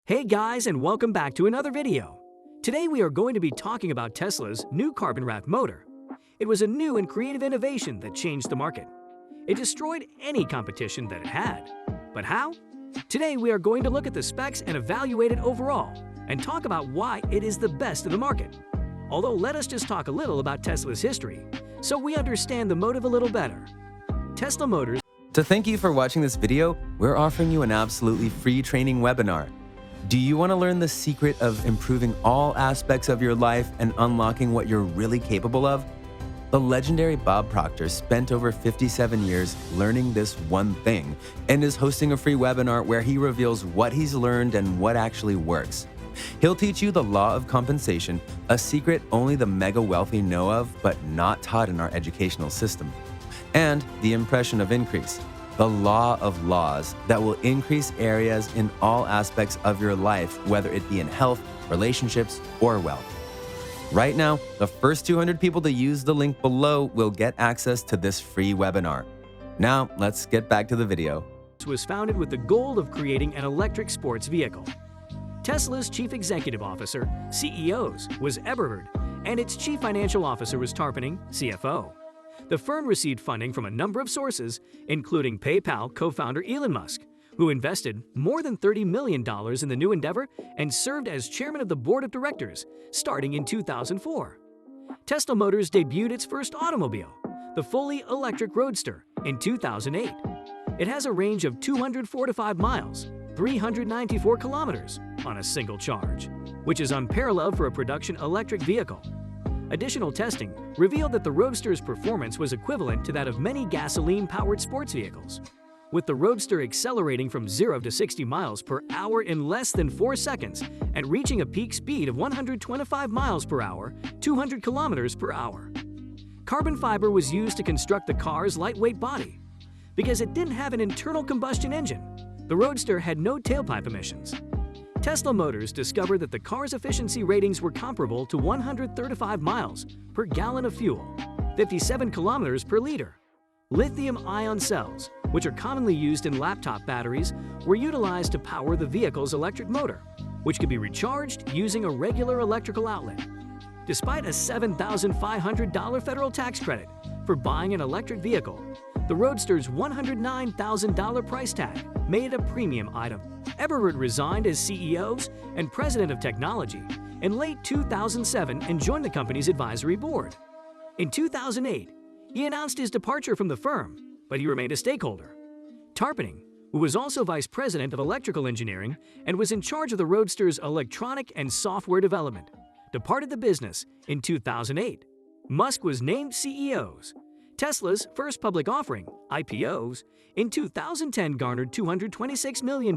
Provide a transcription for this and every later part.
Hey guys, and welcome back to another video. Today we are going to be talking about Tesla's new carbon wrap motor. It was a new and creative innovation that changed the market. It destroyed any competition that it had. But how? Today we are going to look at the specs and evaluate it overall, and talk about why it is the best in the market. Although let us just talk a little about Tesla's history, so we understand the motive a little better. Tesla Motors. To thank you for watching this video, we're offering you an absolutely free training webinar. Do you want to learn the secret of improving all aspects of your life and unlocking what you're really capable of? The legendary Bob Proctor spent over 57 years learning this one thing and is hosting a free webinar where he reveals what he's learned and what actually works. He'll teach you the law of compensation, a secret only the mega wealthy know of but not taught in our educational system, and the impression of increase, the law of laws that will increase areas in all aspects of your life, whether it be in health, relationships, or wealth. Right now, the first 200 people to use the link below will get access to this free webinar. Now, let's get back to the video. Was founded with the goal of creating an electric sports vehicle. Tesla's Chief Executive Officer, CEOs, was Eberhard, and its Chief Financial Officer was Tarpening, CFO. The firm received funding from a number of sources, including PayPal co-founder Elon Musk, who invested more than $30 million in the new endeavor and served as chairman of the board of directors, starting in 2004. Tesla Motors debuted its first automobile, the fully electric Roadster, in 2008. It has a range of 245 miles, 394 kilometers, on a single charge, which is unparalleled for a production electric vehicle. Additional testing revealed that the Roadster's performance was equivalent to that of many gasoline-powered sports vehicles, with the Roadster accelerating from 0 to 60 miles per hour in less than 4 seconds and reaching a peak speed of 125 miles per hour, 200 kilometers per hour. Carbon fiber was used to construct the car's lightweight body. Because it didn't have an internal combustion engine, the Roadster had no tailpipe emissions. Tesla Motors discovered that the car's efficiency ratings were comparable to 135 miles per gallon of fuel, 57 kilometers per liter. Lithium-ion cells, which are commonly used in laptop batteries, were utilized to power the vehicle's electric motor, which could be recharged using a regular electrical outlet. Despite a $7,500 federal tax credit for buying an electric vehicle, the Roadster's $109,000 price tag made it a premium item. Eberhard resigned as CEO and President of Technology in late 2007 and joined the company's advisory board. In 2008, he announced his departure from the firm, but he remained a stakeholder. Tarpening, who was also Vice President of Electrical Engineering and was in charge of the Roadster's electronic and software development, departed the business in 2008. Musk was named CEO. Tesla's first public offering, IPOs, in 2010 garnered $226 million.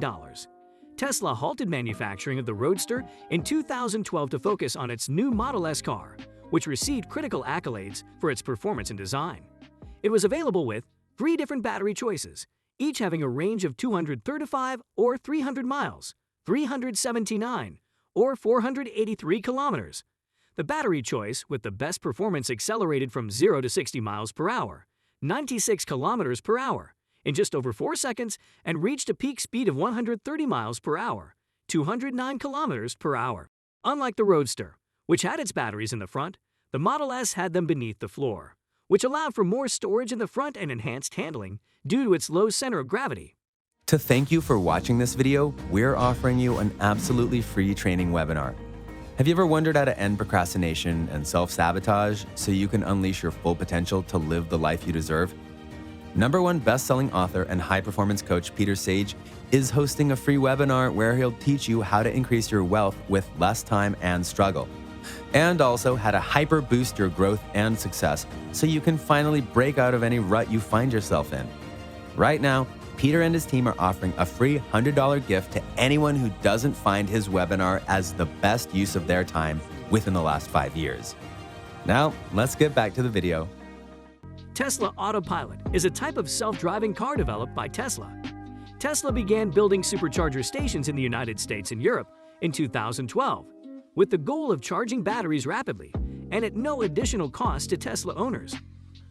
Tesla halted manufacturing of the Roadster in 2012 to focus on its new Model S car, which received critical accolades for its performance and design. It was available with 3 different battery choices, each having a range of 235 or 300 miles, 379 or 483 kilometers. The battery choice with the best performance accelerated from 0 to 60 miles per hour, 96 kilometers per hour, in just over 4 seconds and reached a peak speed of 130 miles per hour, 209 kilometers per hour. Unlike the Roadster, which had its batteries in the front, the Model S had them beneath the floor, which allowed for more storage in the front and enhanced handling due to its low center of gravity. To thank you for watching this video, we're offering you an absolutely free training webinar. Have you ever wondered how to end procrastination and self-sabotage so you can unleash your full potential to live the life you deserve? #1 best-selling author and high-performance coach Peter Sage is hosting a free webinar where he'll teach you how to increase your wealth with less time and struggle, and also how to hyper-boost your growth and success so you can finally break out of any rut you find yourself in. Right now, Peter and his team are offering a free $100 gift to anyone who doesn't find his webinar as the best use of their time within the last 5 years. Now, let's get back to the video. Tesla Autopilot is a type of self-driving car developed by Tesla. Tesla began building supercharger stations in the United States and Europe in 2012, with the goal of charging batteries rapidly and at no additional cost to Tesla owners.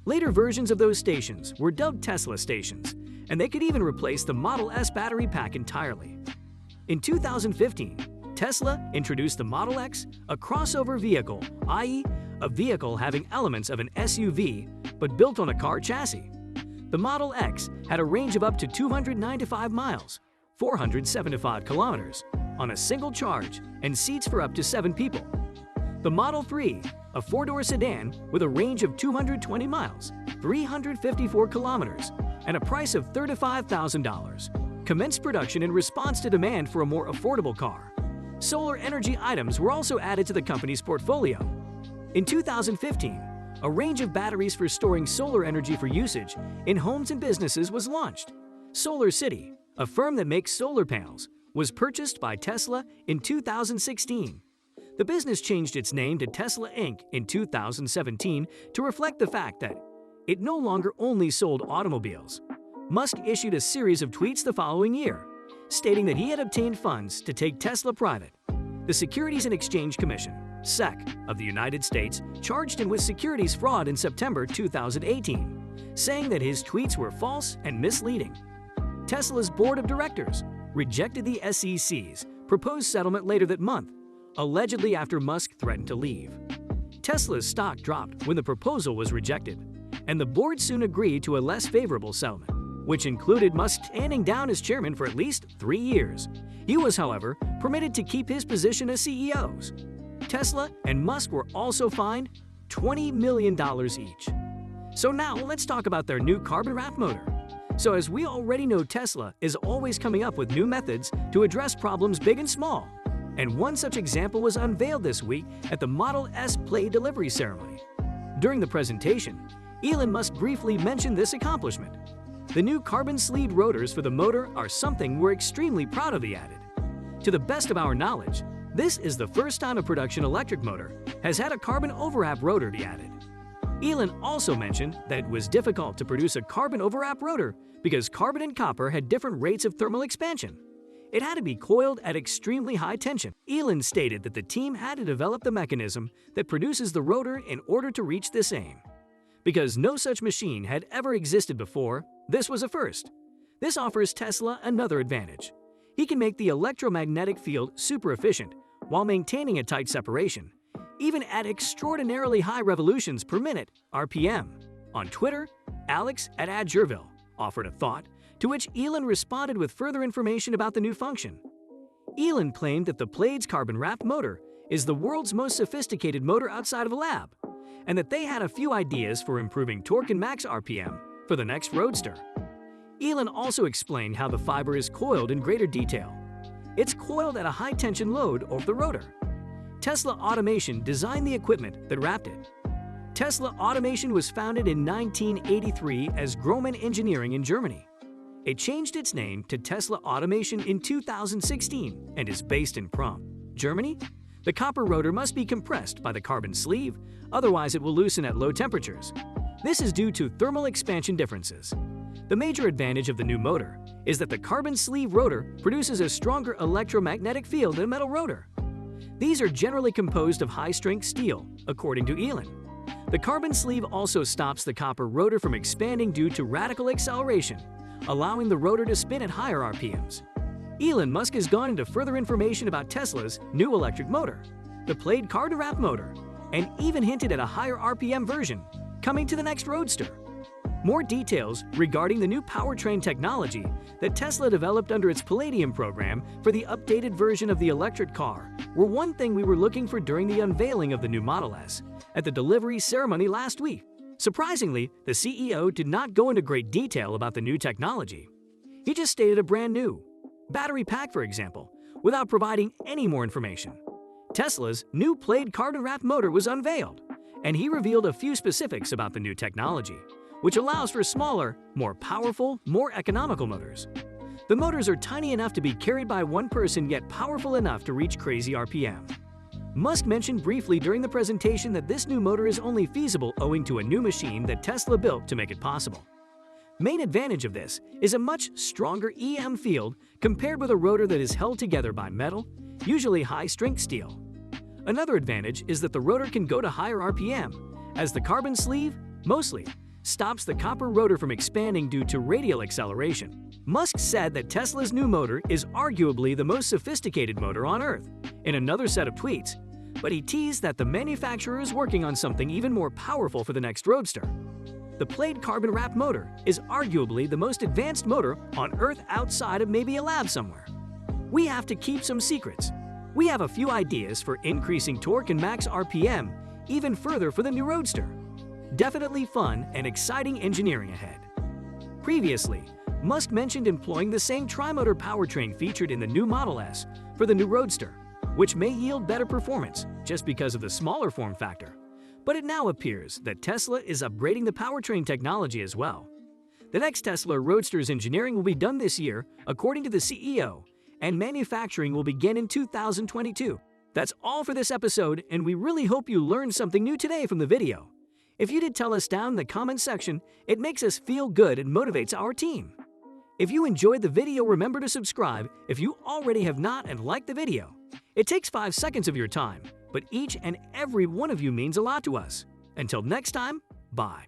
Later versions of those stations were dubbed Tesla stations, and they could even replace the Model S battery pack entirely. In 2015, Tesla introduced the Model X, a crossover vehicle, i.e., a vehicle having elements of an SUV but built on a car chassis. The Model X had a range of up to 295 miles, 475 kilometers, on a single charge and seats for up to 7 people. The Model 3, a four-door sedan with a range of 220 miles, 354 kilometers, and a price of $35,000, commenced production in response to demand for a more affordable car. Solar energy items were also added to the company's portfolio. In 2015, a range of batteries for storing solar energy for usage in homes and businesses was launched. Solar City, a firm that makes solar panels, was purchased by Tesla in 2016. The business changed its name to Tesla Inc. in 2017 to reflect the fact that it no longer only sold automobiles. Musk issued a series of tweets the following year, stating that he had obtained funds to take Tesla private. The Securities and Exchange Commission, SEC, of the United States charged him with securities fraud in September 2018, saying that his tweets were false and misleading. Tesla's board of directors rejected the SEC's proposed settlement later that month, allegedly after Musk threatened to leave. Tesla's stock dropped when the proposal was rejected, and the board soon agreed to a less favorable settlement, which included Musk standing down as chairman for at least 3 years. He was, however, permitted to keep his position as CEO. Tesla and Musk were also fined $20 million each. So now let's talk about their new carbon wrap motor. So as we already know, Tesla is always coming up with new methods to address problems big and small. And one such example was unveiled this week at the Model S Plaid delivery ceremony. During the presentation, Elon Musk briefly mentioned this accomplishment. The new carbon sleeved rotors for the motor are something we're extremely proud of, he added. To the best of our knowledge, this is the first time a production electric motor has had a carbon overwrap rotor, he added. Elon also mentioned that it was difficult to produce a carbon overwrap rotor because carbon and copper had different rates of thermal expansion. It had to be coiled at extremely high tension. Elon stated that the team had to develop the mechanism that produces the rotor in order to reach this aim. Because no such machine had ever existed before, this was a first. This offers Tesla another advantage. He can make the electromagnetic field super efficient while maintaining a tight separation, even at extraordinarily high revolutions per minute, RPM. On Twitter, Alex@AdJerville offered a thought, to which Elon responded with further information about the new function. Elon claimed that the Plaid's carbon-wrapped motor is the world's most sophisticated motor outside of a lab, and that they had a few ideas for improving torque and max RPM for the next Roadster. Elon also explained how the fiber is coiled in greater detail. It's coiled at a high-tension load over the rotor. Tesla Automation designed the equipment that wrapped it. Tesla Automation was founded in 1983 as Grohmann Engineering in Germany. It changed its name to Tesla Automation in 2016 and is based in Prüm, Germany. The copper rotor must be compressed by the carbon sleeve, otherwise it will loosen at low temperatures. This is due to thermal expansion differences. The major advantage of the new motor is that the carbon sleeve rotor produces a stronger electromagnetic field than a metal rotor. These are generally composed of high-strength steel, according to Elon. The carbon sleeve also stops the copper rotor from expanding due to radical acceleration, allowing the rotor to spin at higher RPMs. Elon Musk has gone into further information about Tesla's new electric motor, the Plaid carbon wrap motor, and even hinted at a higher RPM version coming to the next Roadster. More details regarding the new powertrain technology that Tesla developed under its Palladium program for the updated version of the electric car were one thing we were looking for during the unveiling of the new Model S at the delivery ceremony last week. Surprisingly, the CEO did not go into great detail about the new technology. He just stated a brand new battery pack, for example, without providing any more information. Tesla's new Plaid carbon wrap motor was unveiled, and he revealed a few specifics about the new technology, which allows for smaller, more powerful, more economical motors. The motors are tiny enough to be carried by one person, yet powerful enough to reach crazy RPM. Musk mentioned briefly during the presentation that this new motor is only feasible owing to a new machine that Tesla built to make it possible. Main advantage of this is a much stronger EM field compared with a rotor that is held together by metal, usually high-strength steel. Another advantage is that the rotor can go to higher RPM, as the carbon sleeve, mostly, stops the copper rotor from expanding due to radial acceleration. Musk said that Tesla's new motor is arguably the most sophisticated motor on Earth in another set of tweets, but he teased that the manufacturer is working on something even more powerful for the next Roadster. The Plaid carbon wrap motor is arguably the most advanced motor on Earth outside of maybe a lab somewhere. We have to keep some secrets. We have a few ideas for increasing torque and max RPM even further for the new Roadster. Definitely fun and exciting engineering ahead. Previously, Musk mentioned employing the same tri-motor powertrain featured in the new Model S for the new Roadster, which may yield better performance just because of the smaller form factor. But it now appears that Tesla is upgrading the powertrain technology as well. The next Tesla Roadster's engineering will be done this year, according to the CEO, and manufacturing will begin in 2022. That's all for this episode, and we really hope you learned something new today from the video. If you did, tell us down in the comment section. It makes us feel good and motivates our team. If you enjoyed the video, remember to subscribe if you already have not and like the video. It takes 5 seconds of your time, but each and every one of you means a lot to us. Until next time, bye.